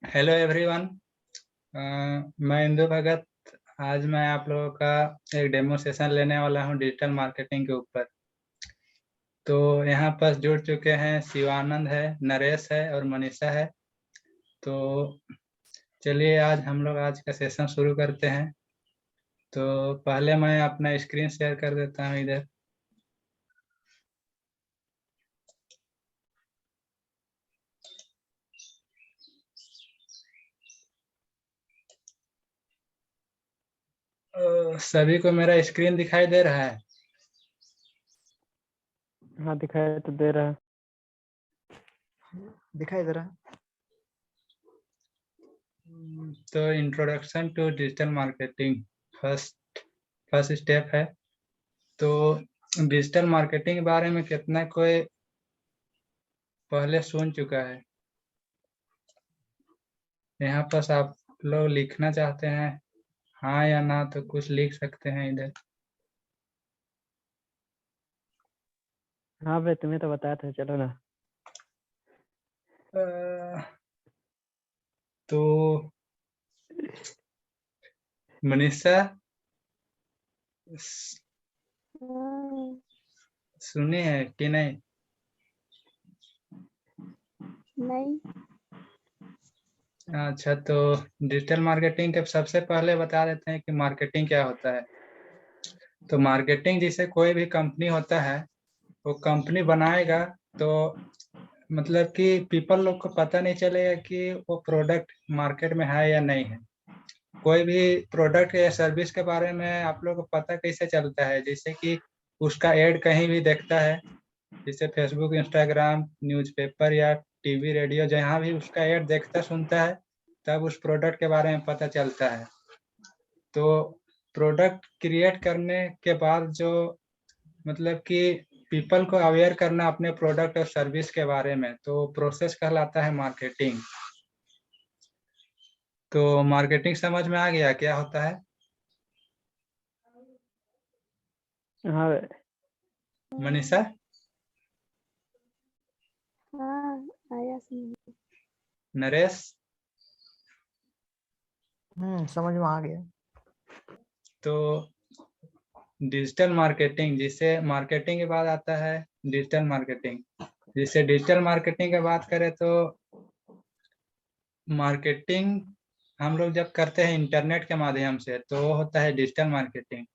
Hello everyone. मैं इंदु भगत। आज मैं आप लोगों का एक डेमो सेशन लेने वाला हूं डिजिटल मार्केटिंग के ऊपर। तो यहाँ पर जुड़ चुके हैं शिवानंद है, नरेश है और मनीषा है। तो चलिए आज का सेशन शुरू करते हैं। तो पहले मैं अपना स्क्रीन शेयर कर देता हूँ इधर। सभी को मेरा स्क्रीन दिखाई दे रहा है? हाँ, दिखाई तो दे रहा है। दिखाई दे रहा है। तो introduction to digital marketing first step है। तो डिजिटल मार्केटिंग के बारे में कितना कोई पहले सुन चुका है? यहाँ पर आप लोग लिखना चाहते हैं हाँ या ना तो कुछ लिख सकते हैं इधर। हाँ भाई, तुम्हें तो बताया था, चलो ना। तो मनीषा सुनी है कि नहीं? नहीं। अच्छा, तो डिजिटल मार्केटिंग के सबसे पहले बता देते हैं कि मार्केटिंग क्या होता है। तो मार्केटिंग जैसे कोई भी कंपनी होता है, वो कंपनी बनाएगा तो मतलब कि पीपल लोग को पता नहीं चलेगा कि वो प्रोडक्ट मार्केट में है या नहीं है। कोई भी प्रोडक्ट या सर्विस के बारे में आप लोग को पता कैसे चलता है? जैसे कि उसका एड कहीं भी देखता है, जैसे फेसबुक, इंस्टाग्राम, न्यूज़पेपर या टीवी, रेडियो, जहाँ भी उसका एड देखता सुनता है तब उस प्रोडक्ट के बारे में पता चलता है। तो प्रोडक्ट क्रिएट करने के बाद जो मतलब कि पीपल को अवेयर करना अपने प्रोडक्ट और सर्विस के बारे में, तो प्रोसेस कहलाता है मार्केटिंग। तो मार्केटिंग समझ में आ गया क्या होता है? हाँ भाई। मनीषा? हाँ, आया समझ। नरेश? समझ में आ गया। तो डिजिटल मार्केटिंग, जिसे मार्केटिंग के बाद आता है डिजिटल मार्केटिंग। जिसे डिजिटल मार्केटिंग की बात करें तो मार्केटिंग हम लोग जब करते हैं इंटरनेट के माध्यम से तो वो होता है डिजिटल मार्केटिंग।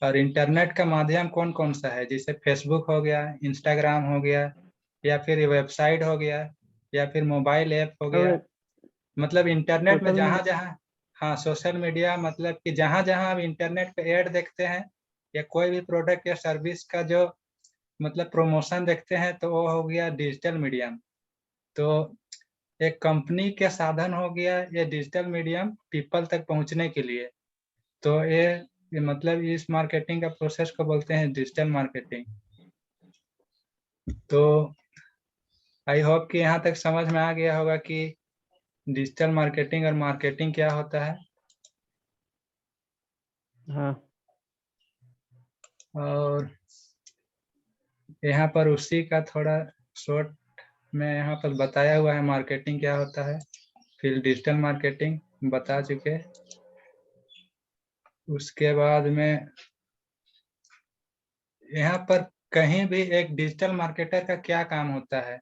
और इंटरनेट का माध्यम कौन कौन सा है? जैसे फेसबुक हो गया, इंस्टाग्राम हो गया, या फिर वेबसाइट हो गया, या फिर मोबाइल ऐप हो गया। मतलब इंटरनेट में सोशल जहाँ मीडिया। जहाँ, हाँ सोशल मीडिया, मतलब कि जहाँ जहाँ आप इंटरनेट पे ऐड देखते हैं या कोई भी प्रोडक्ट या सर्विस का जो मतलब प्रमोशन देखते हैं तो वो हो गया डिजिटल मीडियम। तो एक कंपनी के साधन हो गया ये डिजिटल मीडियम पीपल तक पहुंचने के लिए। तो ये मतलब इस मार्केटिंग का प्रोसेस को बोलते हैं डिजिटल मार्केटिंग। तो आई होप कि यहाँ तक समझ में आ गया होगा कि डिजिटल मार्केटिंग और मार्केटिंग क्या होता है। हाँ। और यहाँ पर उसी का थोड़ा शॉर्ट में यहाँ पर बताया हुआ है मार्केटिंग क्या होता है। फिर डिजिटल मार्केटिंग बता चुके। उसके बाद में यहाँ पर कहीं भी एक डिजिटल मार्केटर का क्या काम होता है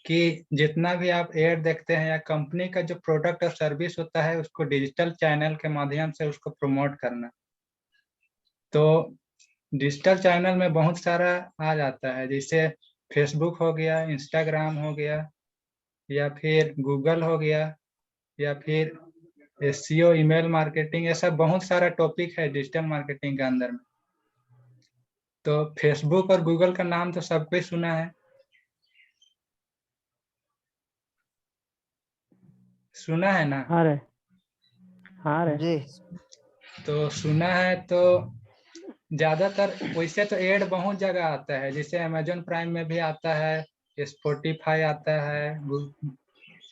कि जितना भी आप एड देखते हैं या कंपनी का जो प्रोडक्ट और सर्विस होता है उसको डिजिटल चैनल के माध्यम से उसको प्रमोट करना। तो डिजिटल चैनल में बहुत सारा आ जाता है, जैसे फेसबुक हो गया, इंस्टाग्राम हो गया, या फिर गूगल हो गया, या फिर एसईओ, ईमेल मार्केटिंग, ऐसा बहुत सारा टॉपिक है डिजिटल मार्केटिंग के अंदर में। तो फेसबुक और गूगल का नाम तो सबको ही सुना है। सुना है ना? हाँ रे। हाँ रे। जी। तो सुना है तो ज्यादातर वैसे तो एड बहुत जगह आता है, जैसे अमेजोन प्राइम में भी आता है, स्पॉटिफाई आता है,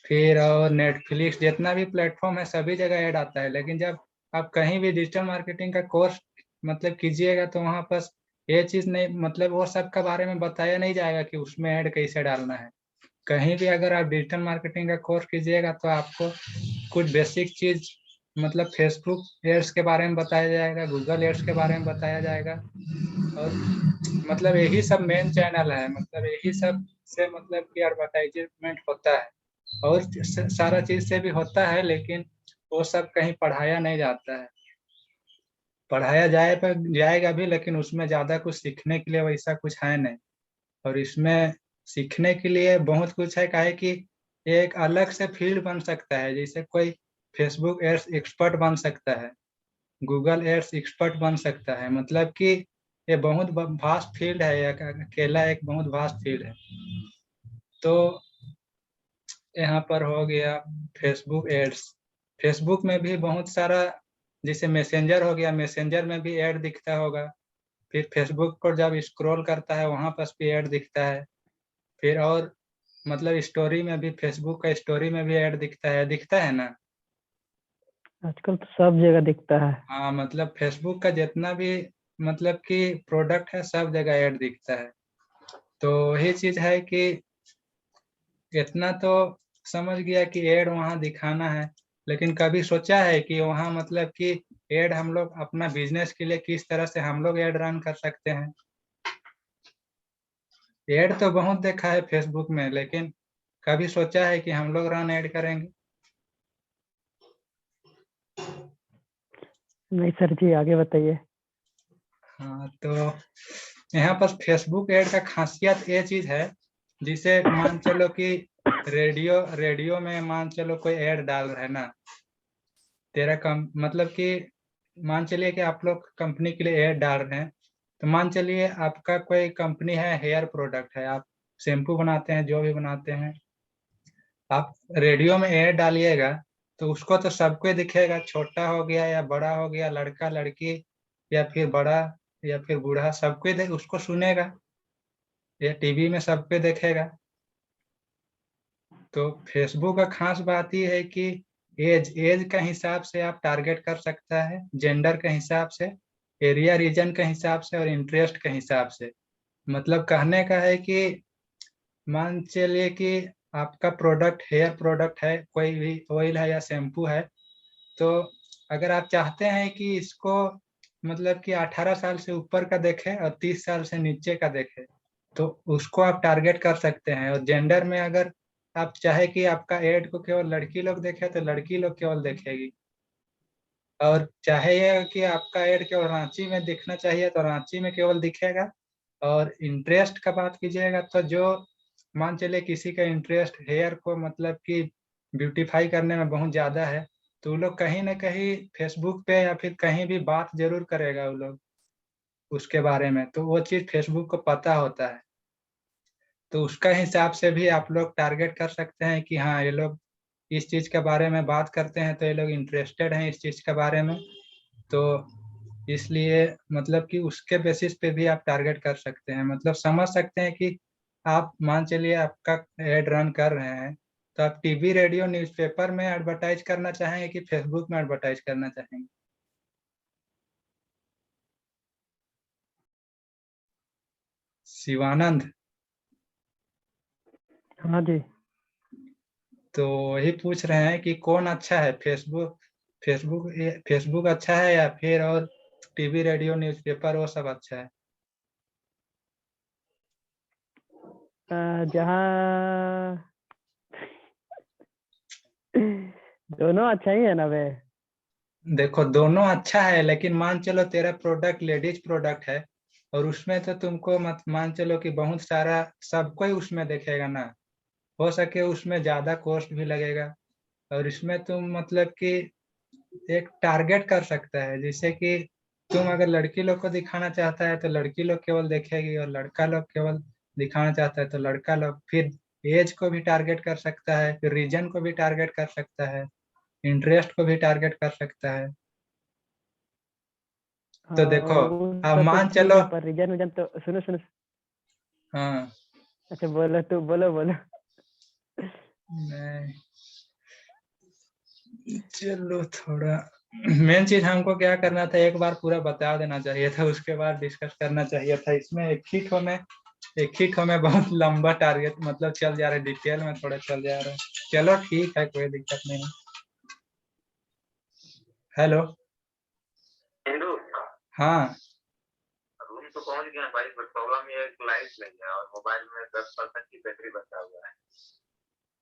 फिर और नेटफ्लिक्स, जितना भी प्लेटफॉर्म है सभी जगह ऐड आता है। लेकिन जब आप कहीं भी डिजिटल मार्केटिंग का कोर्स मतलब कीजिएगा तो वहाँ पर ये चीज नहीं, मतलब वो सब के बारे में बताया नहीं जाएगा कि उसमें ऐड कैसे डालना है। कहीं भी अगर आप डिजिटल मार्केटिंग का कोर्स कीजिएगा तो आपको कुछ बेसिक चीज मतलब फेसबुक एड्स के बारे में बताया जाएगा, गूगल एड्स के बारे में बताया जाएगा, और मतलब यही सब मेन चैनल है, मतलब यही सब से मतलब कि एडवर्टाइजमेंट होता है, और सारा चीज से भी होता है, लेकिन वो सब कहीं पढ़ाया नहीं जाता है। पढ़ाया जाएगा भी, लेकिन उसमें ज्यादा कुछ सीखने के लिए वैसा कुछ है नहीं। और इसमें सीखने के लिए बहुत कुछ है, काहे कि ये एक अलग से फील्ड बन सकता है। जैसे कोई फेसबुक एड्स एक्सपर्ट बन सकता है, गूगल एड्स एक्सपर्ट बन सकता है, मतलब कि ये बहुत वास्ट फील्ड है, अकेला एक बहुत वास्ट फील्ड है। तो यहाँ पर हो गया फेसबुक एड्स। फेसबुक में भी बहुत सारा, जैसे मैसेंजर हो गया, मैसेंजर में भी ऐड दिखता होगा। फिर फेसबुक पर जब स्क्रॉल करता है वहां पर भी ऐड दिखता है। फिर और मतलब स्टोरी में भी, फेसबुक का स्टोरी में भी ऐड दिखता है ना। आजकल तो सब जगह दिखता है। हाँ, मतलब फेसबुक का जितना भी मतलब कि प्रोडक्ट है सब जगह ऐड दिखता है। तो वही चीज है कि इतना तो समझ गया कि ऐड वहाँ दिखाना है, लेकिन कभी सोचा है कि वहाँ मतलब कि ऐड हम लोग अपना बिजनेस के लिए किस तरह से हम लोग ऐड रन कर सकते हैं। ऐड तो बहुत देखा है फेसबुक में, लेकिन कभी सोचा है कि हम लोग रन ऐड करेंगे। नहीं सर जी, आगे बताइए। हाँ, तो यहाँ पर फेसबुक ऐड का खासियत ये चीज है, जिसे मान चलो कि रेडियो में मान चलो कोई ऐड डाल रहा है ना, तेरा कम मतलब कि मान चलिए कि आप लोग कंपनी के लिए ऐड डाल रहे हैं। तो मान चलिए आपका कोई कंपनी है, हेयर प्रोडक्ट है, आप शैम्पू बनाते हैं, जो भी बनाते हैं, आप रेडियो में ऐड डालिएगा तो उसको तो सबको ही दिखेगा, छोटा हो गया या बड़ा हो गया, लड़का लड़की या फिर बड़ा या फिर बूढ़ा, सबको ही उसको सुनेगा, या टीवी में सबको देखेगा। तो फेसबुक का खास बात यह है कि एज का हिसाब से आप टारगेट कर सकता है, जेंडर के हिसाब से, एरिया रीजन के हिसाब से, और इंटरेस्ट के हिसाब से। मतलब कहने का है कि मान चलिए कि आपका प्रोडक्ट हेयर प्रोडक्ट है, कोई भी ऑयल है या शैम्पू है, तो अगर आप चाहते हैं कि इसको मतलब कि 18 साल से ऊपर का देखे और 30 साल से नीचे का देखे, तो उसको आप टारगेट कर सकते हैं। और जेंडर में अगर आप चाहे कि आपका एड को केवल लड़की लोग देखे तो लड़की लोग केवल देखेगी, और चाहे ये कि आपका एड केवल रांची में दिखना चाहिए तो रांची में केवल दिखेगा। और इंटरेस्ट का बात कीजिएगा तो जो मान चलिए किसी का इंटरेस्ट हेयर को मतलब कि ब्यूटीफाई करने में बहुत ज्यादा है, तो वो लोग कहीं ना कहीं फेसबुक पे या फिर कहीं भी बात जरूर करेगा वो लोग उसके बारे में, तो वो चीज फेसबुक को पता होता है। तो उसका हिसाब से भी आप लोग टारगेट कर सकते हैं कि हाँ, ये लोग इस चीज के बारे में बात करते हैं तो ये लोग इंटरेस्टेड हैं इस चीज के बारे में। तो इसलिए मतलब कि उसके बेसिस पे भी आप टारगेट कर सकते हैं, मतलब समझ सकते हैं कि आप मान चलिए आपका एड रन कर रहे हैं, तो आप टीवी रेडियो न्यूज़पेपर में एडवर्टाइज करना चाहेंगे कि फेसबुक में एडवर्टाइज करना चाहेंगे। शिवानंद, हाँ जी। तो वही पूछ रहे हैं कि कौन अच्छा है, फेसबुक फेसबुक फेसबुक अच्छा है या फिर और टीवी रेडियो न्यूज़पेपर वो सब अच्छा है। जहाँ दोनों अच्छा ही है ना वे। देखो दोनों अच्छा है, लेकिन मान चलो तेरा प्रोडक्ट लेडीज प्रोडक्ट है, और उसमें तो तुमको मत मान चलो कि बहुत सारा सबको ही उसमें देखेगा ना, हो सके उसमें ज्यादा कॉस्ट भी लगेगा। और इसमें तुम मतलब कि एक टारगेट कर सकता है, जैसे कि तुम अगर लड़की लोग को दिखाना चाहता है तो लड़की लोग केवल देखेगी, और लड़का लोग केवल दिखाना चाहता है तो लड़का लोग। फिर एज को भी टारगेट कर सकता है, फिर रीजन को भी टारगेट कर सकता है, इंटरेस्ट को भी टारगेट कर सकता है। तो हाँ देखो, वो अब सब तो मान ठीक चलो, है, पर रीजन वीजन तो सुनो सुनो। हाँ, अच्छा बोलो, तू बोलो बोलो। मैं चलो थोड़ा मेन चीज हमको क्या करना था, एक बार पूरा बता देना चाहिए था, उसके बाद डिस्कस करना चाहिए था। इसमें एक ही ठो में एक ही ठो में बहुत लंबा टारगेट मतलब चल जा रहा है, डिटेल में थोड़ा चल जा रहा है। चलो ठीक है, कोई दिक्कत नहीं। हेलो। हिंदू हाँ रूम तो पहुंच गया भाई, पर प्रॉब्लम ये है कि लाइट नहीं है और मोबाइल में 10% की बैटरी बचा हुआ है।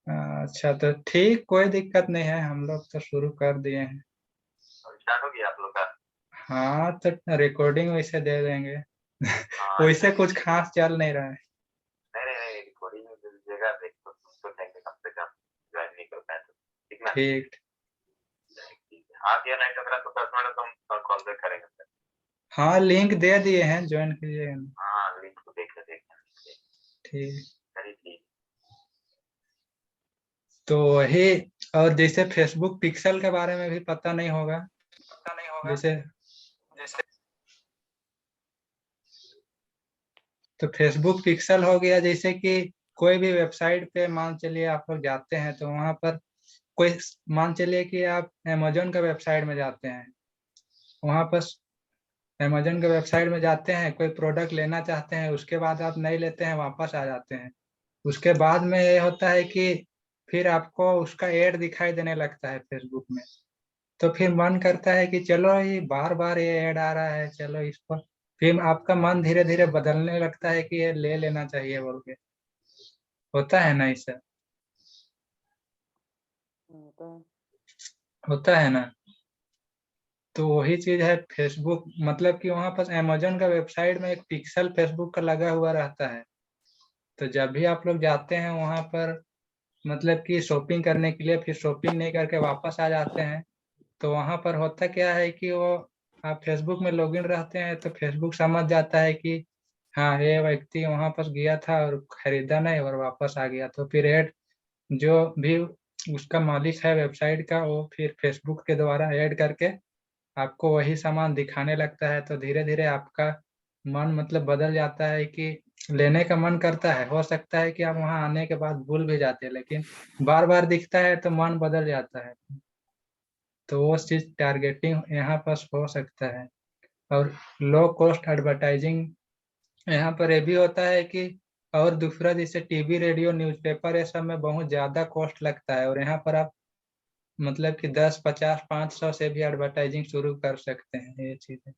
अच्छा तो ठीक, कोई दिक्कत नहीं है, हम लोग तो शुरू कर दिए हैं। और स्टार्ट हो गया आप लोग का? हाँ तो रिकॉर्डिंग वैसे दे देंगे। हाँ, वैसे कुछ खास चल नहीं रहा है। नहीं रिकॉर्डिंग में मिल जाएगा, देख तो तुमको चाहिए कम से कम ज्वाइन नहीं कर पाए तो ठीक ना? ठीक। ठीक है, आ गया नहीं टकरा तो 10 मिनट तुम कॉल बैक करेंगे सर। हाँ लिंक दे दिए हैं, ज्वाइन कीजिए। हाँ लिंक को देख ठीक। चलिए ठीक। तो वही, और जैसे फेसबुक पिक्सल के बारे में भी पता नहीं होगा। जैसे तो फेसबुक पिक्सल हो गया, जैसे कि कोई भी वेबसाइट पे मान चलिए आप लोग जाते हैं तो वहां पर कोई, मान चलिए कि आप अमेजोन का वेबसाइट में जाते हैं, वहां पर अमेजोन के वेबसाइट में जाते हैं, कोई प्रोडक्ट लेना चाहते हैं, उसके बाद आप नहीं लेते हैं, वापस आ जाते हैं। उसके बाद में ये होता है कि फिर आपको उसका एड दिखाई देने लगता है फेसबुक में। तो फिर मन करता है कि चलो ये बार बार ये ऐड आ रहा है, चलो इसको, फिर आपका मन धीरे धीरे बदलने लगता है कि ये ले लेना चाहिए बोल के। होता है ना इससे? होता है ना? तो वही चीज है फेसबुक, मतलब कि वहां पर अमेजोन का वेबसाइट में एक पिक्सल फेसबुक का लगा हुआ रहता है। तो जब भी आप लोग जाते हैं वहां पर, मतलब कि शॉपिंग करने के लिए, फिर शॉपिंग नहीं करके वापस आ जाते हैं, तो वहां पर होता क्या है कि वो, आप फेसबुक में लॉगिन रहते हैं तो फेसबुक समझ जाता है कि हाँ ये व्यक्ति वहां पर गया था और खरीदा नहीं और वापस आ गया, तो फिर ऐड जो भी उसका मालिक है वेबसाइट का, वो फिर फेसबुक के द्वारा ऐड करके आपको वही सामान दिखाने लगता है। तो धीरे धीरे आपका मन मतलब बदल जाता है कि लेने का मन करता है। हो सकता है कि आप वहां आने के बाद भूल भी जाते हैं, लेकिन बार बार दिखता है तो मन बदल जाता है। तो वो चीज टारगेटिंग यहाँ पर हो सकता है। और लो कॉस्ट एडवर्टाइजिंग यहाँ पर ये भी होता है कि, और दूसरा जैसे टीवी रेडियो न्यूज़पेपर ये सब में बहुत ज्यादा कॉस्ट लगता है, और यहाँ पर आप मतलब कि 10 50 500 से भी एडवर्टाइजिंग शुरू कर सकते हैं, ये चीज है।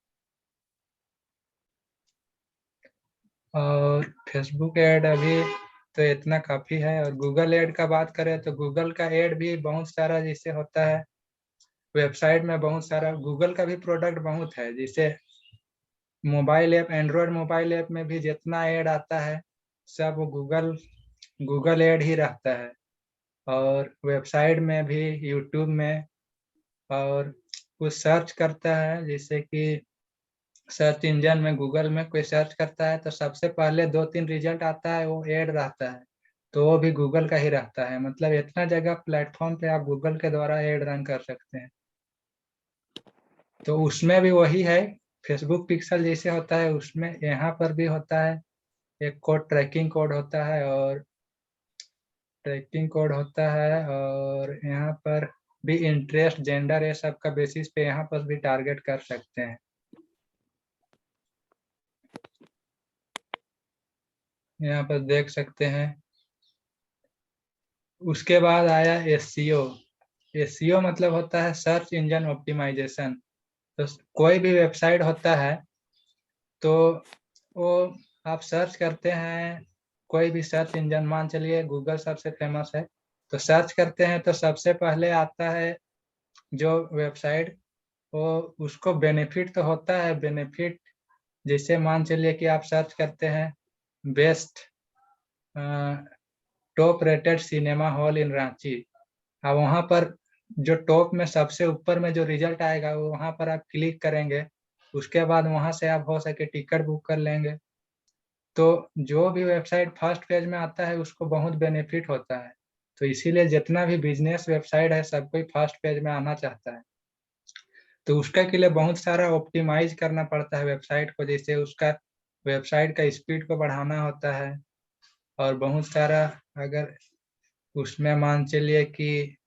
और फेसबुक ऐड अभी तो इतना काफी है। और गूगल ऐड का बात करें तो गूगल का ऐड भी बहुत सारा जैसे होता है, वेबसाइट में बहुत सारा गूगल का भी प्रोडक्ट बहुत है। जैसे mobile app, Android mobile app में भी जितना ऐड आता है सब गूगल गूगल ऐड ही रहता है। और वेबसाइट में भी, यूट्यूब में, और कुछ सर्च करता है, जैसे कि सर्च इंजन में गूगल में कोई सर्च करता है तो सबसे पहले 2 3 रिजल्ट आता है, वो ऐड रहता है, तो वो भी गूगल का ही रहता है। मतलब इतना जगह प्लेटफॉर्म पे आप गूगल के द्वारा ऐड रन कर सकते हैं। तो उसमें भी वही है, फेसबुक पिक्सल जैसे होता है उसमें यहाँ पर भी होता है, एक कोड, ट्रैकिंग कोड होता है, और ट्रैकिंग कोड होता है, और यहाँ पर भी इंटरेस्ट, जेंडर, ये सब का बेसिस पे यहाँ पर भी टारगेट कर सकते हैं। यहाँ पर देख सकते हैं। उसके बाद आया एसईओ। एसईओ मतलब होता है सर्च इंजन ऑप्टिमाइजेशन। तो कोई भी वेबसाइट होता है तो वो आप सर्च करते हैं, कोई भी सर्च इंजन, मान चलिए गूगल सबसे फेमस है, तो सर्च करते हैं तो सबसे पहले आता है जो वेबसाइट, वो उसको बेनिफिट तो होता है। बेनिफिट जैसे मान चलिए कि आप सर्च करते हैं best top rated cinema hall in Ranchi, अब वहाँ पर जो टॉप में सबसे ऊपर में जो रिजल्ट आएगा वो वहाँ पर आप क्लिक करेंगे, उसके बाद वहाँ से आप हो सके टिकट बुक कर लेंगे। तो जो भी वेबसाइट फर्स्ट पेज में आता है उसको बहुत बेनिफिट होता है। तो इसीलिए जितना भी बिजनेस वेबसाइट है सब कोई फर्स्ट पेज में आना चाहता है। तो उसके के लिए बहुत सारा ऑप्टिमाइज करना पड़ता है वेबसाइट को, जैसे उसका वेबसाइट का स्पीड को बढ़ाना होता है। और बहुत सारा, अगर उसमें मान चलिए कि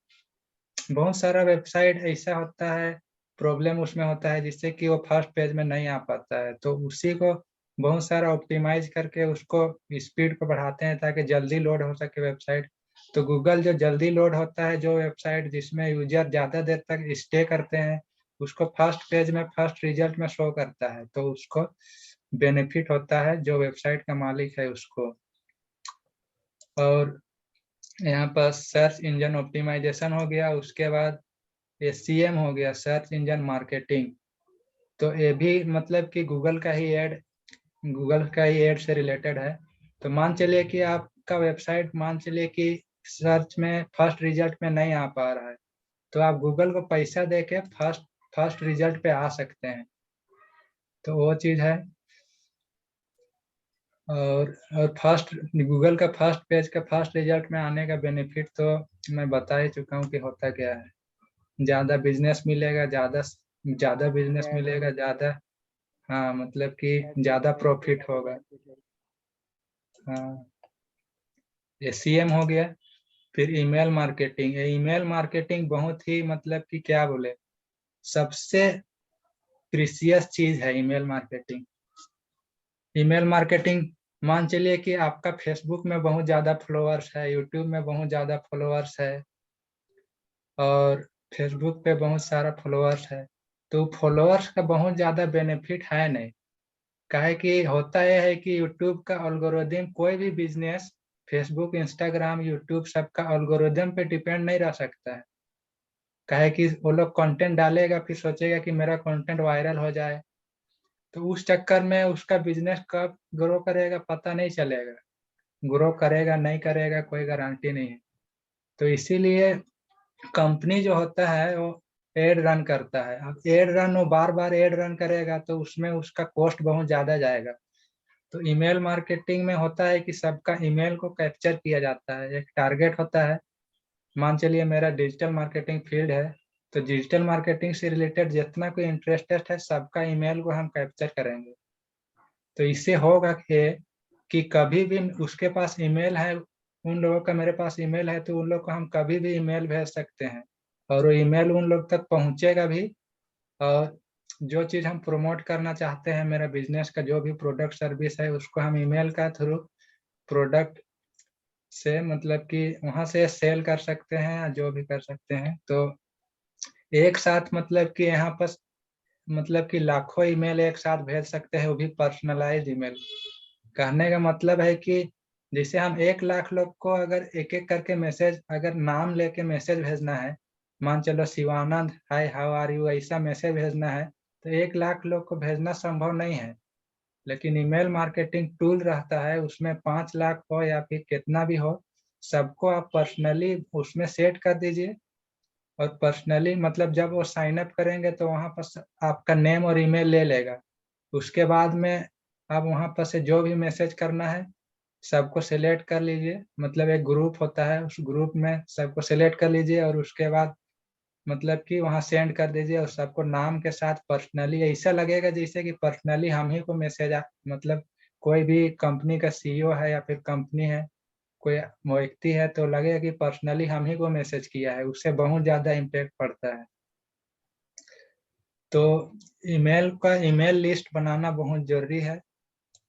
बहुत सारा वेबसाइट ऐसा होता है, प्रॉब्लम उसमें होता है जिससे कि वो फर्स्ट पेज में नहीं आ पाता है, तो उसी को बहुत सारा ऑप्टिमाइज करके उसको स्पीड को बढ़ाते हैं ताकि जल्दी लोड हो सके वेबसाइट। तो गूगल जो जल्दी लोड होता है, जो वेबसाइट जिसमें यूजर ज़्यादा देर तक स्टे करते हैं, उसको फर्स्ट पेज में फर्स्ट रिजल्ट में शो करता है, तो उसको बेनिफिट होता है जो वेबसाइट का मालिक है उसको। और यहाँ पर सर्च इंजन ऑप्टिमाइजेशन हो गया, उसके बाद SEM हो गया, सर्च इंजन मार्केटिंग। तो ये भी मतलब कि गूगल का ही एड से रिलेटेड है। तो मान चलिए कि आपका वेबसाइट मान चलिए कि सर्च में फर्स्ट रिजल्ट में नहीं आ पा रहा है, तो आप गूगल को पैसा दे के फर्स्ट रिजल्ट पे आ सकते हैं। तो वो चीज़ है। और फर्स्ट गूगल का फर्स्ट पेज का फर्स्ट रिजल्ट में आने का बेनिफिट तो मैं बता ही चुका हूँ कि होता क्या है। ज़्यादा बिजनेस मिलेगा, ज़्यादा बिजनेस मिलेगा, ज़्यादा, हाँ मतलब कि ज़्यादा प्रॉफिट होगा। हाँ, SEM हो गया। फिर ईमेल मार्केटिंग। ईमेल मार्केटिंग बहुत ही मतलब कि क्या बोले, सबसे प्रीसियस चीज है ईमेल मार्केटिंग। ईमेल मार्केटिंग मान चलिए कि आपका फेसबुक में बहुत ज़्यादा फॉलोअर्स है, यूट्यूब में बहुत ज़्यादा फॉलोअर्स है, और फेसबुक पे बहुत सारा फॉलोअर्स है। तो फॉलोअर्स का बहुत ज़्यादा बेनिफिट है नहीं। काहे कि होता यह है कि यूट्यूब का एल्गोरिदम, कोई भी बिजनेस फेसबुक, इंस्टाग्राम, यूट्यूब सबका एल्गोरिदम पे डिपेंड नहीं रह सकता है। काहे कि वो लोग कंटेंट डालेगा, फिर सोचेगा कि मेरा कंटेंट वायरल हो जाए, तो उस चक्कर में उसका बिजनेस कब ग्रो करेगा पता नहीं चलेगा। ग्रो करेगा नहीं करेगा कोई गारंटी नहीं है। तो इसीलिए कंपनी जो होता है वो एड रन करता है। अब एड रन, वो बार बार एड रन करेगा तो उसमें उसका कॉस्ट बहुत ज़्यादा जाएगा। तो ईमेल मार्केटिंग में होता है कि सबका ईमेल को कैप्चर किया जाता है, एक टारगेट होता है। मान चलिए मेरा डिजिटल मार्केटिंग फील्ड है, तो डिजिटल मार्केटिंग से रिलेटेड जितना कोई इंटरेस्टेड है सबका ईमेल को हम कैप्चर करेंगे। तो इससे होगा कि कभी भी उसके पास ईमेल है, उन लोगों का मेरे पास ईमेल है, तो उन लोग को हम कभी भी ईमेल भेज सकते हैं और वो ईमेल उन लोग तक पहुंचेगा भी। और जो चीज़ हम प्रमोट करना चाहते हैं, मेरा बिजनेस का जो भी प्रोडक्ट सर्विस है, उसको हम ईमेल का थ्रू प्रोडक्ट से मतलब कि वहाँ से सेल कर सकते हैं या जो भी कर सकते हैं। तो एक साथ मतलब कि यहाँ पर मतलब कि लाखों ईमेल एक साथ भेज सकते हैं, वो भी पर्सनलाइज्ड ईमेल। कहने का मतलब है कि जैसे हम 1 लाख लोग को अगर एक एक करके मैसेज, अगर नाम लेके मैसेज भेजना है, मान चलो Shivanand hi how are you, ऐसा मैसेज भेजना है, तो 1 लाख लोग को भेजना संभव नहीं है। लेकिन ईमेल मार्केटिंग टूल रहता है, उसमें 5 लाख हो या फिर कितना भी हो, सबको आप पर्सनली उसमें सेट कर दीजिए। और पर्सनली मतलब जब वो साइन अप करेंगे तो वहाँ पर आपका नेम और ईमेल ले लेगा। उसके बाद में आप वहाँ पर से जो भी मैसेज करना है सबको सिलेक्ट कर लीजिए। मतलब एक ग्रुप होता है, उस ग्रुप में सबको सिलेक्ट कर लीजिए और उसके बाद मतलब कि वहाँ सेंड कर दीजिए, और सबको नाम के साथ पर्सनली, ऐसा लगेगा जैसे कि पर्सनली हम ही को मैसेज मतलब कोई भी कंपनी का CEO है या फिर कंपनी है, कोई व्यक्ति है, तो लगेगा कि पर्सनली हम ही को मैसेज किया है, उससे बहुत ज़्यादा इम्पैक्ट पड़ता है। तो ईमेल लिस्ट बनाना बहुत जरूरी है।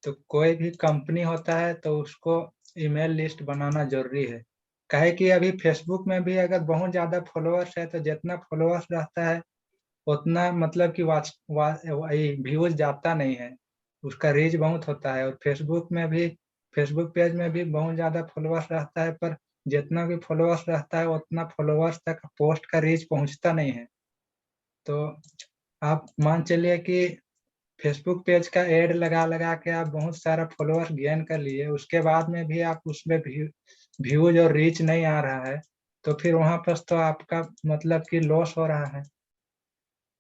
तो कोई भी कंपनी होता है तो उसको ईमेल लिस्ट बनाना जरूरी है। काहे कि अभी फेसबुक में भी अगर बहुत ज़्यादा फॉलोअर्स है, तो जितना फॉलोअर्स रहता है उतना मतलब कि व्यूज जाता नहीं है, उसका रीच बहुत होता है। और फेसबुक पेज में भी बहुत ज़्यादा फॉलोअर्स रहता है, पर जितना भी फॉलोअर्स रहता है उतना फॉलोअर्स तक पोस्ट का रीच पहुंचता नहीं है। तो आप मान चलिए कि फेसबुक पेज का एड लगा लगा के आप बहुत सारा फॉलोअर्स गेन कर लिए, उसके बाद में भी आप उसमें व्यूज और रीच नहीं आ रहा है, तो फिर वहां पर तो आपका मतलब कि लॉस हो रहा है।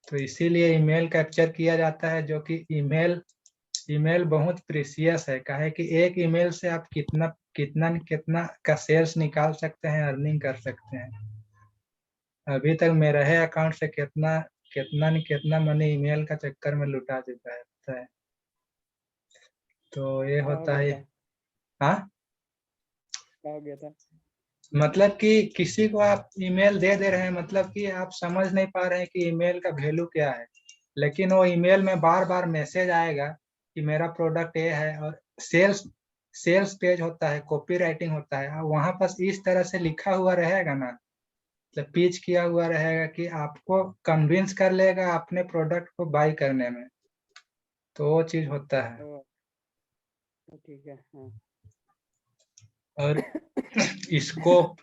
तो इसीलिए ईमेल कैप्चर किया जाता है, जो कि ईमेल बहुत प्रीसियस है। काहे कि एक ईमेल से आप कितना कितना कितना का सेल्स निकाल सकते हैं, अर्निंग कर सकते हैं। अभी तक मेरा है अकाउंट से कितना कितना न कितना मनी ईमेल का चक्कर में लुटा चुका है, पता है। तो ये क्या हो होता गया है। था? हाँ, क्या हो गया था? मतलब कि किसी को आप ईमेल दे दे रहे हैं, मतलब कि आप समझ नहीं पा रहे हैं कि ईमेल का वैल्यू क्या है, लेकिन वो ईमेल में बार बार मैसेज आएगा कि मेरा प्रोडक्ट ये है, और सेल्स पेज होता है, कॉपी राइटिंग होता है, वहां पर इस तरह से लिखा हुआ रहेगा ना, मतलब पिच किया हुआ रहेगा कि आपको कन्विंस कर लेगा अपने प्रोडक्ट को बाय करने में, तो वो चीज होता है। तो ठीक है। हाँ और स्कोप,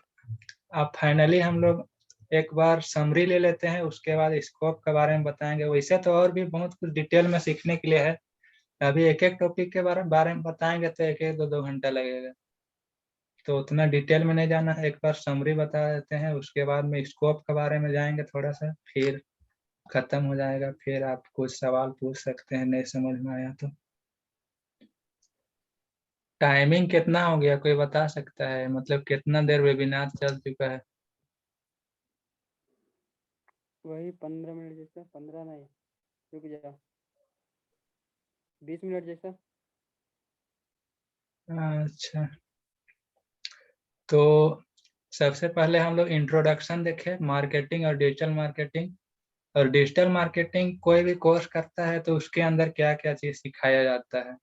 अब फाइनली हम लोग एक बार समरी ले लेते हैं, उसके बाद स्कोप के बारे में बताएंगे। वैसे तो और भी बहुत कुछ डिटेल में सीखने के लिए है, अभी एक एक टॉपिक के बारे में बताएंगे तो एक एक 2 घंटा लगेगा, तो उतना डिटेल में नहीं जाना है। एक बार समरी बता देते हैं, उसके बाद में स्कोप के बारे में जाएंगे थोड़ा सा, फिर खत्म हो जाएगा। फिर आप कुछ सवाल पूछ सकते हैं नहीं समझ में आया तो। टाइमिंग कितना हो गया, कोई बता सकता है? मतलब कितना देर वेबिनार चल चुका है? वही 15 मिनट जैसा। 15 नहीं, रुक जा, 20 मिनट जैसा। अच्छा, तो सबसे पहले हम लोग इंट्रोडक्शन देखें, मार्केटिंग और डिजिटल मार्केटिंग। और डिजिटल मार्केटिंग कोई भी कोर्स करता है तो उसके अंदर क्या क्या चीज सिखाया जाता है,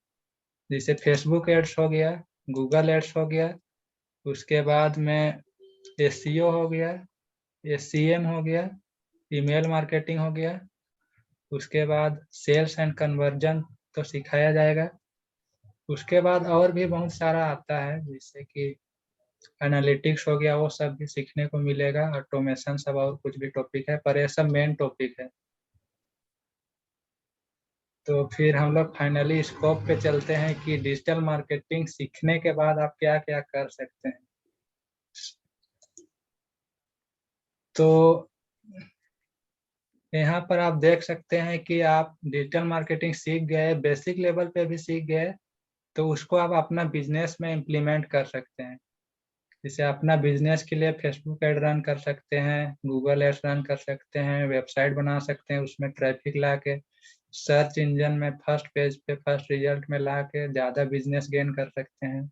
जैसे फेसबुक एड्स हो गया, गूगल एड्स हो गया, उसके बाद में एसईओ हो गया, एससीएम हो गया, ईमेल मार्केटिंग हो गया, उसके बाद सेल्स एंड कन्वर्जन तो सिखाया जाएगा। उसके बाद और भी बहुत सारा आता है, जैसे कि एनालिटिक्स हो गया, वो सब भी सीखने को मिलेगा, ऑटोमेशन सब और कुछ भी टॉपिक है, पर ये सब मेन टॉपिक है। तो फिर हम लोग फाइनली स्कोप पे चलते हैं कि डिजिटल मार्केटिंग सीखने के बाद आप क्या क्या कर सकते हैं। तो यहाँ पर आप देख सकते हैं कि आप डिजिटल मार्केटिंग सीख गए, बेसिक लेवल पे भी सीख गए, तो उसको आप अपना बिजनेस में इम्प्लीमेंट कर सकते हैं। जैसे अपना बिजनेस के लिए फेसबुक ऐड रन कर सकते हैं, गूगल एड्स रन कर सकते हैं, वेबसाइट बना सकते हैं, उसमें ट्रैफिक ला के सर्च इंजन में फर्स्ट पेज पे फर्स्ट रिजल्ट में ला के ज़्यादा बिजनेस गेन कर सकते हैं।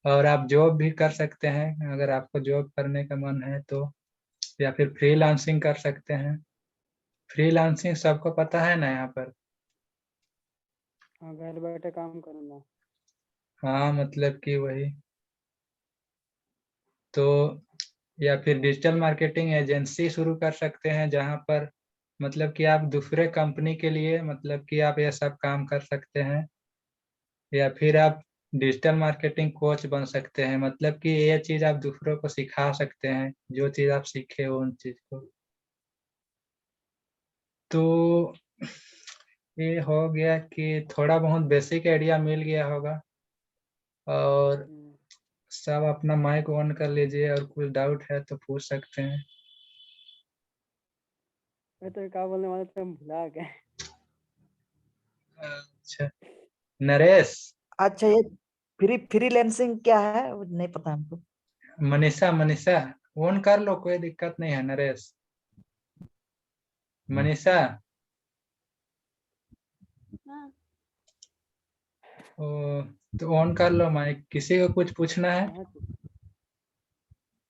और आप जॉब भी कर सकते हैं, अगर आपको जॉब करने का मन है तो, या फिर फ्रीलांसिंग कर सकते हैं। फ्रीलांसिंग सबको पता है ना यहाँ पर? हाँ, घर बैठे काम करना। हाँ, मतलब कि वही तो। या फिर डिजिटल मार्केटिंग एजेंसी शुरू कर सकते हैं, जहाँ पर मतलब कि आप दूसरे कंपनी के लिए मतलब कि आप ये सब काम कर सकते हैं। या फिर आप डिजिटल मार्केटिंग कोच बन सकते हैं, मतलब कि ये चीज़ आप दूसरों को सिखा सकते हैं, जो चीज़ आप सीखे हो उन चीज़ को। तो ये हो गया कि थोड़ा बहुत बेसिक आइडिया मिल गया होगा। और सब अपना माइक ऑन कर लीजिए, और कुछ डाउट है तो पूछ सकते हैं। मैं तो क्या बोलने वाला था, भुला गए। अच्छा, नरेश, अच्छा, ये फ्रीलांसिंग क्या है वो नहीं पता हमको। मनीषा, मनीषा ऑन कर लो, कोई दिक्कत नहीं है। नरेश, मनीषा, हाँ, ओ, तो ऑन कर लो माइक। किसी को कुछ पूछना है? कहाँ से?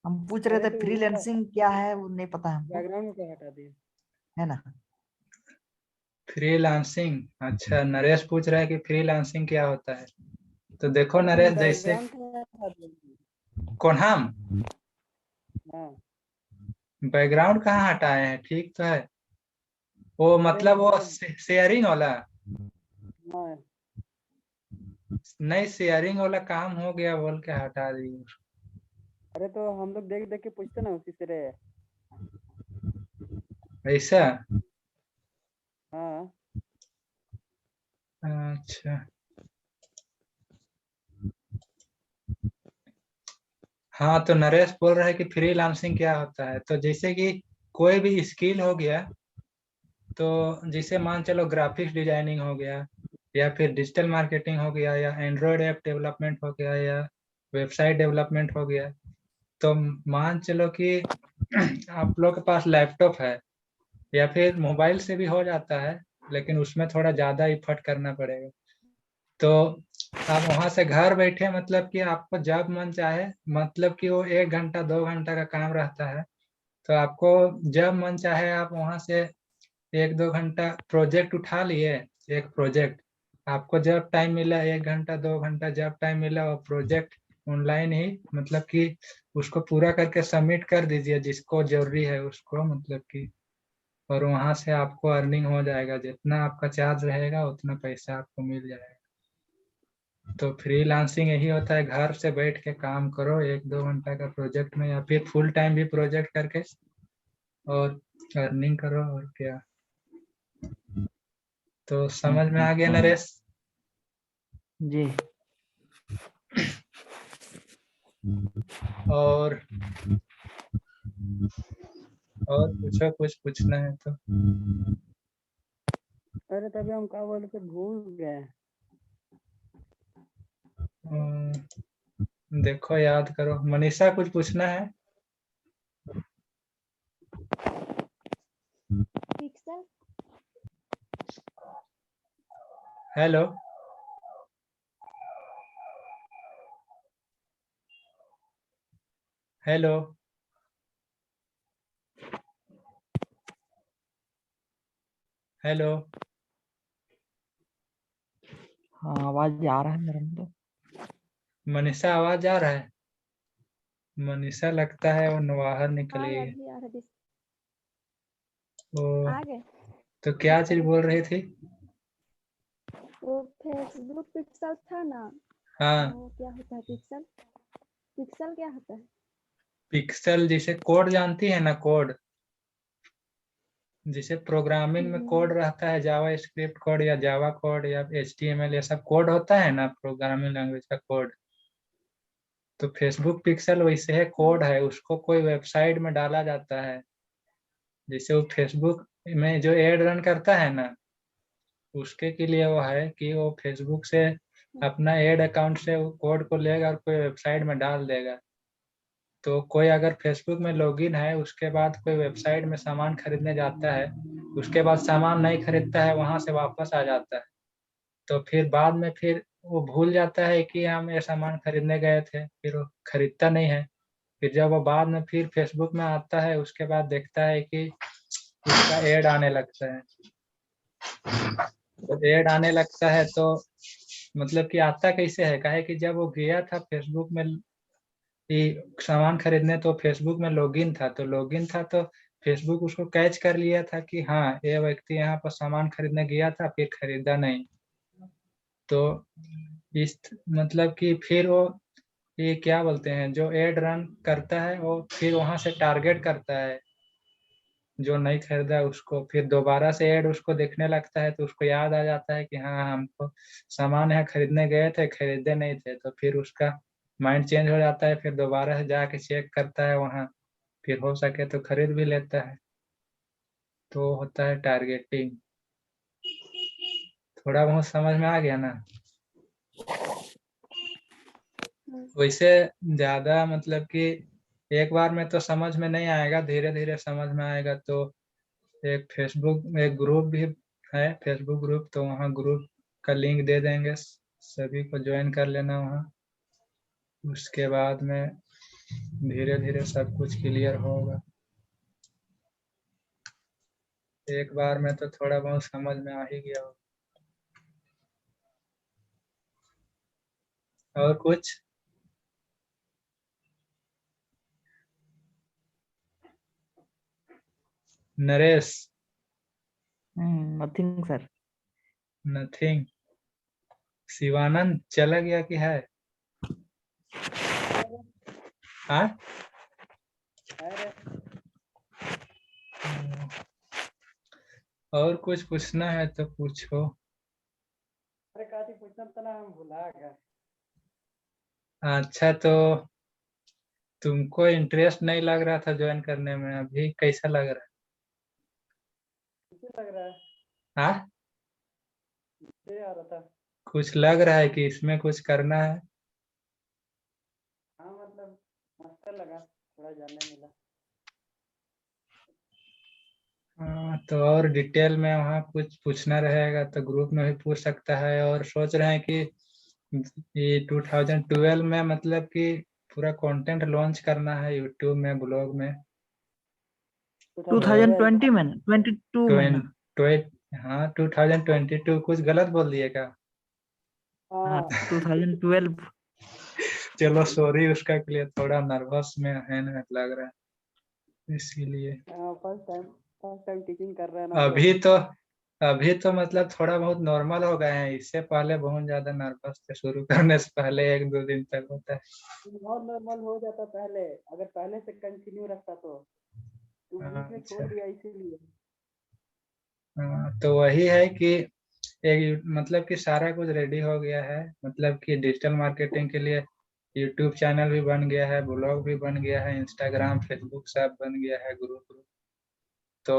हम पूछ रहे अरे थे तो उसका फ्रीलांसिंग क्या है वो नहीं पता हमको, बैकग्राउंड में क्या हटा दिया? है ना। फ्रीलांसिंग, अच्छा नरेश पूछ रहा है कि फ्रीलांसिंग क्या होता है। तो देखो नहीं, नरेश, जैसे बैकग्राउंड क्या हटा दिया? कौन हम हाँ। बैकग्राउंड कहाँ हटाए हैं, ठीक तो है। वो अरे मतलब वो मतलब शेयरिंग वाला, हाँ, नहीं शेयरिंग वाला काम हो गया बोल के हटा दिए। अरे तो हम लोग देख देख के पूछते ना उसी से रे। ऐसा, हाँ। अच्छा। हाँ, तो नरेश बोल रहा है कि फ्रीलांसिंग क्या होता है। तो जैसे कि कोई भी स्किल हो गया, तो जैसे मान चलो ग्राफिक्स डिजाइनिंग हो गया, या फिर डिजिटल मार्केटिंग हो गया, या एंड्रॉयड ऐप डेवलपमेंट हो गया, या वेबसाइट डेवलपमेंट हो गया। तो मान चलो कि आप लोग के पास लैपटॉप है, या फिर मोबाइल से भी हो जाता है, लेकिन उसमें थोड़ा ज़्यादा इफर्ट करना पड़ेगा। तो आप वहां से घर बैठे मतलब कि आपको जब मन चाहे, मतलब कि वो 1 घंटा 2 घंटा का काम रहता है, तो आपको जब मन चाहे आप वहां से 1-2 घंटा प्रोजेक्ट उठा लिए, एक प्रोजेक्ट, आपको जब टाइम मिला 1 घंटा 2 घंटा जब टाइम मिला वो प्रोजेक्ट ऑनलाइन ही मतलब कि उसको पूरा करके सबमिट कर दीजिए जिसको जरूरी है उसको मतलब कि, और वहां से आपको अर्निंग हो जाएगा, जितना आपका चार्ज रहेगा उतना पैसा आपको मिल जाएगा। तो फ्रीलांसिंग यही होता है, घर से बैठ के काम करो 1-2 घंटा का प्रोजेक्ट में, या फिर फुल टाइम भी प्रोजेक्ट करके और अर्निंग करो, और क्या। तो समझ में आ गया नरेश? जी। और पूछो, कुछ पूछना है तो। अरे तभी हम क्या बोले थे भूल गए। देखो याद करो। मनीषा कुछ पूछना है? Pixel hello, hello, hello. हाँ आवाज आ रहा है मेरे में तो। मनीषा आवाज आ रहा है? मनीषा लगता है वो बाहर निकल हाँ गई है। अभी आ रहा है। वो आ गए। तो क्या चीज बोल रही थी? वो फेसबुक पिक्सल था ना, हाँ, वो क्या होता है पिक्सल? पिक्सल क्या होता है? पिक्सल जिसे कोड जानती है ना, कोड जिसे प्रोग्रामिंग में कोड रहता है, जावा स्क्रिप्ट कोड या जावा कोड या HTML, ये सब कोड होता है ना प्रोग्रामिंग लैंग्वेज का कोड। तो फेसबुक पिक्सल वैसे है, कोड है, उसको कोई वेबसाइट में डाला जाता है। जैसे वो फेसबुक में जो एड रन करता है ना, उसके के लिए वो है कि वो फेसबुक से अपना एड अकाउंट से वो कोड को लेगा और कोई वेबसाइट में डाल देगा। तो कोई अगर फेसबुक में लॉगिन है, उसके बाद कोई वेबसाइट में सामान खरीदने जाता है, उसके बाद सामान नहीं खरीदता है, वहां से वापस आ जाता है, तो फिर बाद में फिर वो भूल जाता है कि हम ये सामान खरीदने गए थे, फिर वो खरीदता नहीं है। फिर जब वो बाद में फिर फेसबुक में आता है, उसके बाद देखता है कि उसका एड आने लगता है। तो एड आने लगता है तो मतलब कि आता कैसे है, काहे कि जब वो गया था फेसबुक में कि सामान खरीदने, तो फेसबुक में लॉगिन था, तो फेसबुक उसको कैच कर लिया था कि हाँ ये व्यक्ति यहाँ पर सामान खरीदने गया था फिर खरीदा नहीं। तो इस मतलब कि फिर वो ये क्या बोलते हैं, जो एड रन करता है वो फिर वहां से टारगेट करता है जो नहीं खरीदा उसको, फिर दोबारा से एड उसको देखने लगता है, तो उसको याद आ जाता है कि हाँ हमको सामान यहाँ खरीदने गए थे, खरीदे नहीं थे, तो फिर उसका माइंड चेंज हो जाता है, फिर दोबारा से जाके चेक करता है वहाँ, फिर हो सके तो खरीद भी लेता है। तो होता है टारगेटिंग। थोड़ा बहुत समझ में आ गया ना? वैसे ज्यादा मतलब कि एक बार में तो समझ में नहीं आएगा, धीरे धीरे समझ में आएगा। तो एक फेसबुक एक ग्रुप भी है, फेसबुक ग्रुप, तो वहाँ ग्रुप का लिंक दे देंगे, सभी को ज्वाइन कर लेना वहाँ। उसके बाद में धीरे धीरे सब कुछ क्लियर होगा। एक बार में तो थोड़ा बहुत समझ में आ ही गया होगा। और कुछ? Naresh? Nothing sir. Nothing. Shivanand चला गया कि है? हाँ, अरे और कुछ पूछना है तो पूछो। अरे काती पूछना था ना, हम भुला गए। अच्छा, तो तुमको इंटरेस्ट नहीं लग रहा था ज्वाइन करने में, अभी कैसा लग रहा मुझे लग रहा है है? हाँ, मुझे आ रहा था। कुछ लग रहा है कि इसमें कुछ करना है? हाँ मतलब मस्त लगा, थोड़ा जानने मिला। हाँ, तो और डिटेल में वहाँ कुछ पूछना रहेगा तो ग्रुप में भी पूछ सकता है। और सोच रहे हैं कि ये 2012 में मतलब कि पूरा कंटेंट लॉन्च करना है यूट्यूब में, ब्लॉग में। 2012 2020 में 22 में ना? ट्वेंट हाँ, 2022 कुछ गलत बोल दिए क्या? हाँ हाँ 2012। चलो सॉरी उसका के लिए, थोड़ा नर्वस में है ना लग रहा है इसीलिए। फर्स्ट टाइम टीचिंग कर रहे हैं ना, तो अभी तो मतलब थोड़ा बहुत नॉर्मल हो गए हैं, इससे पहले बहुत ज्यादा नर्वस थे, शुरू करने से पहले 1-2 दिन तक होता है। बहुत नॉर्मल हो जाता पहले, अगर पहले से कंटिन्यू रखता तो। तू बीच में छोड़ अच्छा। दिया इसीलिए। हाँ, तो वही है कि एक मतलब कि सारा कुछ रेडी हो गया है, मतलब कि डिजिटल मार्केटिंग के लिए यूट्यूब चैनल भी बन गया है, ब्लॉग भी बन गया है, इंस्टाग्राम फेसबुक सब बन गया है, ग्रुप। तो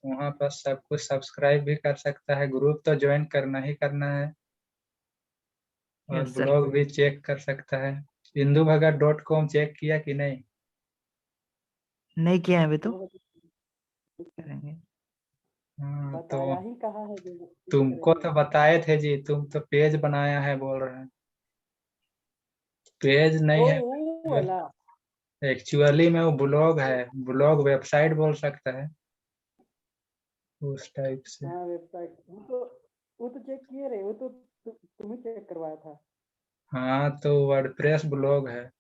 वहाँ पर सब कुछ सब्सक्राइब भी कर सकता है, ग्रुप तो ज्वाइन करना ही करना है, और यस सर। ब्लॉग भी चेक कर सकता है। induBhagat.com चेक किया कि नहीं? नहीं किया है अभी तो, वो करेंगे। हाँ तो बताया ही कहाँ है जो चेक तुमको करेंगे। तो बताए थे जी, तुम तो पेज बनाया है बोल रहे हैं, पेज नहीं ओ है। वो वाला। एक्चुअली में वो ब्लॉग है, ब्लॉग वेबसाइट बोल सकता है, उस टाइप से। हाँ वेबसाइट, वो तो चेक किए रहे, वो तो तुम ही चेक करवाया था। हाँ तो वर्डप्रेस ब्लॉग है,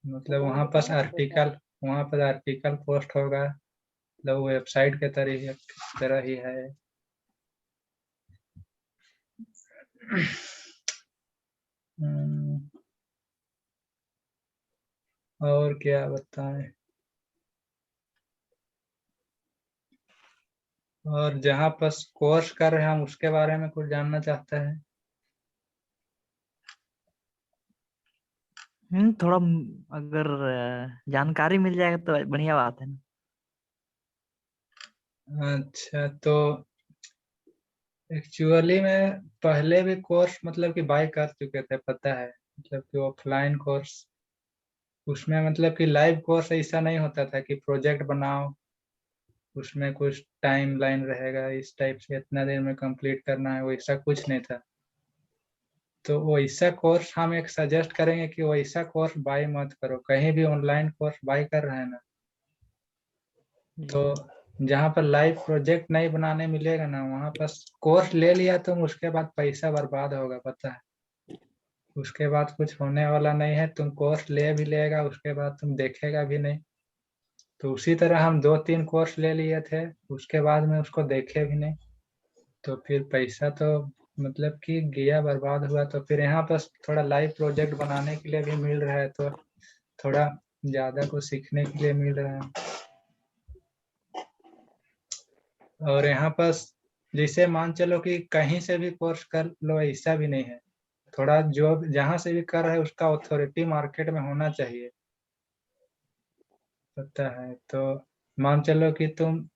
मतलब वो वहाँ पर बताया तो था। आर्टिकल, वहाँ पर आर्टिकल पोस्ट होगा, मतलब वेबसाइट के तरह ही है। हम्म, और क्या बताएं। और जहाँ पर कोर्स कर रहे हैं हम, उसके बारे में कुछ जानना चाहते हैं? थोड़ा अगर जानकारी मिल जाएगा तो बढ़िया बात है ना। अच्छा, तो एक्चुअली में पहले भी कोर्स मतलब कि बाय कर चुके थे, पता है, मतलब कि ऑफलाइन कोर्स, उसमें मतलब कि लाइव कोर्स ऐसा नहीं होता था कि प्रोजेक्ट बनाओ, उसमें कुछ टाइम लाइन रहेगा इस टाइप से, इतना देर में कंप्लीट करना है, वैसा कुछ नहीं था। तो वैसा कोर्स हम एक सजेस्ट करेंगे कि वैसा कोर्स बाय मत करो, कहीं भी ऑनलाइन कोर्स बाय कर रहे हैं ना, जी। तो जहाँ पर लाइव प्रोजेक्ट नहीं बनाने मिलेगा ना, वहाँ पर कोर्स ले लिया तुम, उसके बाद पैसा बर्बाद होगा, पता है, उसके बाद कुछ होने वाला नहीं है, तुम कोर्स ले भी लेगा उसके बाद तुम देखेगा भी नहीं। तो उसी तरह हम 2-3 कोर्स ले लिए थे, उसके बाद में उसको देखे भी नहीं, तो फिर पैसा तो मतलब कि गया, बर्बाद हुआ। तो फिर यहाँ पर थोड़ा लाइव प्रोजेक्ट बनाने के लिए भी मिल रहा है, तो थोड़ा ज्यादा कुछ सीखने के लिए मिल रहा है। और यहाँ पर जैसे मान चलो कि कहीं से भी कोर्स कर लो, ऐसा भी नहीं है, थोड़ा जो जहाँ से भी कर रहे हैं उसका अथॉरिटी मार्केट में होना चाहिए, पता है। तो मान चलो कि तुम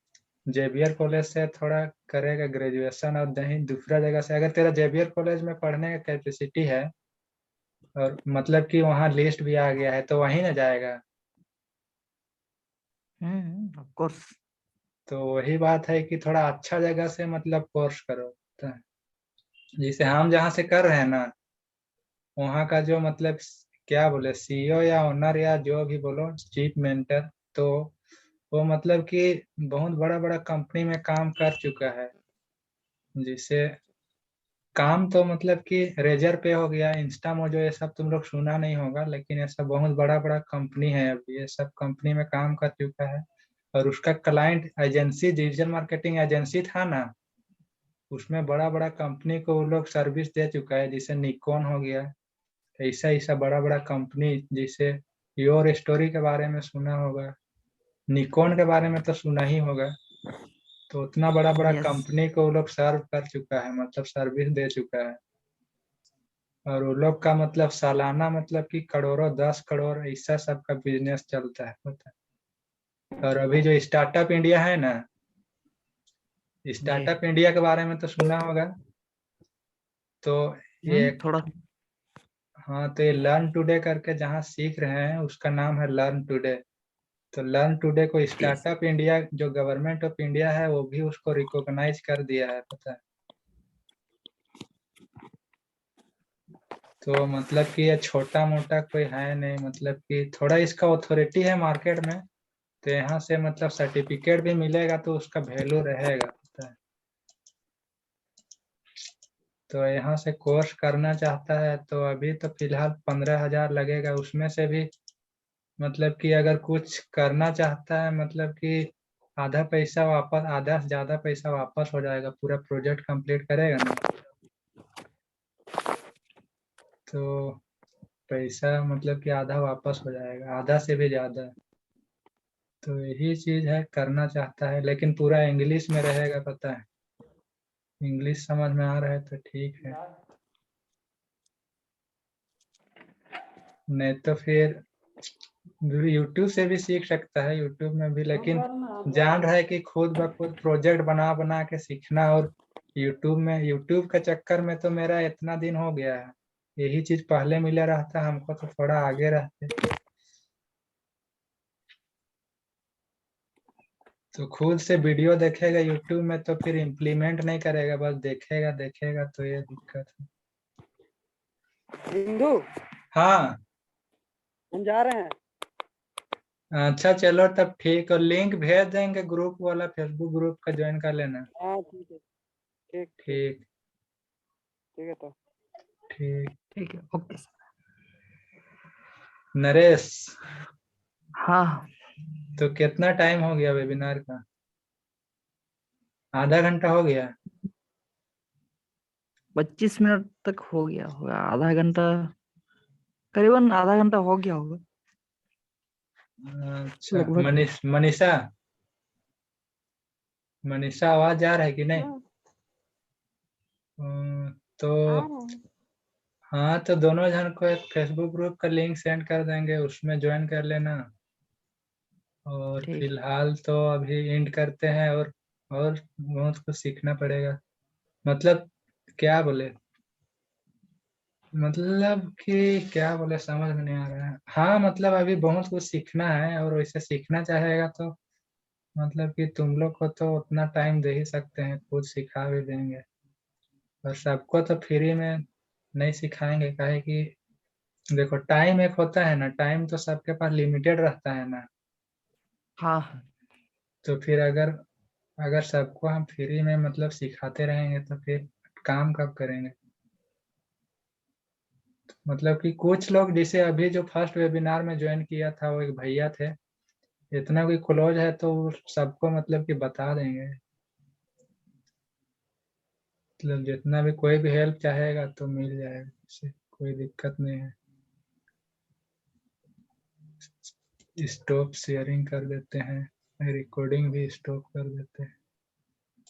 जेवियर कॉलेज से थोड़ा करेगा ग्रेजुएशन, और कहीं दूसरा जगह से, अगर तेरा जेवियर कॉलेज में पढ़ने का कैपेसिटी है, और मतलब कि वहाँ लिस्ट भी आ गया है, तो वहीं ना जाएगा। Of course. तो वही बात है कि थोड़ा अच्छा जगह से मतलब कोर्स करो, तो जैसे हम जहाँ से कर रहे हैं ना, वहाँ का जो मतलब क्या बोले, सीईओ या ओनर या जो भी बोलो, चीफ मेंटर, तो वो मतलब कि बहुत बड़ा बड़ा कंपनी में काम कर चुका है, जिसे काम तो मतलब कि रेजर पे हो गया, इंस्टामोजो, ये सब तुम लोग सुना नहीं होगा, लेकिन ये सब बहुत बड़ा बड़ा कंपनी है, अब ये सब कंपनी में काम कर चुका है। और उसका client agency, digital marketing agency था ना, उसमें बड़ा बड़ा कंपनी को वो लोग सर्विस दे चुका है, जैसे निकॉन हो गया, ऐसा ऐसा बड़ा बड़ा कंपनी, जैसे योर स्टोरी के बारे में सुना होगा, निकॉन के बारे में तो सुना ही होगा। तो उतना बड़ा बड़ा यस। कंपनी को वो लोग सर्व कर चुका है, मतलब सर्विस दे चुका है। और वो लोग का मतलब सालाना मतलब कि करोड़ों, 10 करोड़ ऐसा सबका बिजनेस चलता है, पता है। और अभी जो स्टार्टअप इंडिया है ना, जी। स्टार्टअप इंडिया के बारे में तो सुना होगा। तो ये, थोड़ा। हाँ, तो ये लर्न टुडे करके जहाँ सीख रहे हैं, उसका नाम है लर्न टुडे। तो लर्न टुडे को यस। स्टार्टअप इंडिया, जो गवर्नमेंट ऑफ इंडिया है, वो भी उसको रिकॉग्नाइज कर दिया है, पता है। तो मतलब कि ये छोटा मोटा कोई है नहीं, मतलब कि थोड़ा इसका अथॉरिटी है मार्केट में, तो यहाँ से मतलब सर्टिफिकेट भी मिलेगा, तो उसका वैल्यू रहेगा, पता है। तो यहाँ से कोर्स करना चाहता है तो अभी तो फिलहाल 15,000 लगेगा। उसमें से भी मतलब कि अगर कुछ करना चाहता है मतलब कि आधा पैसा वापस, आधा से ज्यादा पैसा वापस हो जाएगा, पूरा प्रोजेक्ट कंप्लीट करेगा ना तो पैसा मतलब कि आधा वापस हो जाएगा, आधा से भी ज्यादा। तो यही चीज है, करना चाहता है लेकिन पूरा इंग्लिश में रहेगा, पता है। इंग्लिश समझ में आ रहा है तो ठीक है, नहीं तो फिर यूट्यूब से भी सीख सकता है, यूट्यूब में भी। लेकिन जान रहा है कि खुद ब खुद प्रोजेक्ट बना बना के सीखना, और यूट्यूब के चक्कर में तो मेरा इतना दिन हो गया है। यही चीज पहले मिला रहता हमको तो थोड़ा आगे रहते। तो खुद से वीडियो देखेगा यूट्यूब में तो फिर इम्प्लीमेंट नहीं करेगा, बस देखेगा देखेगा, तो ये दिक्कत है। हिंदू, हाँ हम जा रहे हैं। अच्छा चलो तब ठीक, और लिंक भेज देंगे ग्रुप वाला, फेसबुक ग्रुप का ज्वाइन कर लेना। हाँ ठीक है, ठीक ठीक ठीक ठीक है तो। ठीक। ठीक है, ओके सर। नरेश, हाँ तो कितना टाइम हो गया वेबिनार का? आधा घंटा हो गया? 25 मिनट तक हो गया होगा, आधा घंटा, करीबन आधा घंटा हो गया होगा अच्छा लगभग। मनीषा, मनीषा आवाज आ रहा है कि नहीं? हाँ तो आ रहा है। हाँ, तो दोनों जन को एक फेसबुक ग्रुप का लिंक सेंड कर देंगे, उसमें ज्वाइन कर लेना। और ठीक। फिलहाल तो अभी एंड करते हैं, और बहुत कुछ सीखना पड़ेगा। मतलब क्या बोले, मतलब कि क्या बोले समझ में नहीं आ रहा है। हाँ मतलब अभी बहुत कुछ सीखना है, और वैसे सीखना चाहेगा तो मतलब कि तुम लोग को तो उतना टाइम दे ही सकते हैं, खुद सिखा भी देंगे। और सबको तो फ्री में नहीं सिखाएंगे, काहे कि देखो टाइम एक होता है ना, टाइम तो सबके पास लिमिटेड रहता है ना। हाँ तो फिर अगर अगर सबको हम फ्री में मतलब सिखाते रहेंगे तो फिर काम कब करेंगे? मतलब कि कुछ लोग, जैसे अभी जो फर्स्ट वेबिनार में ज्वाइन किया था वो एक भैया थे, इतना कोई क्लोज है तो वो सबको मतलब कि बता देंगे। मतलब जितना भी कोई भी हेल्प चाहेगा तो मिल जाएगा, इससे कोई दिक्कत नहीं है। स्टॉप शेयरिंग कर देते हैं, रिकॉर्डिंग भी स्टॉप कर देते हैं।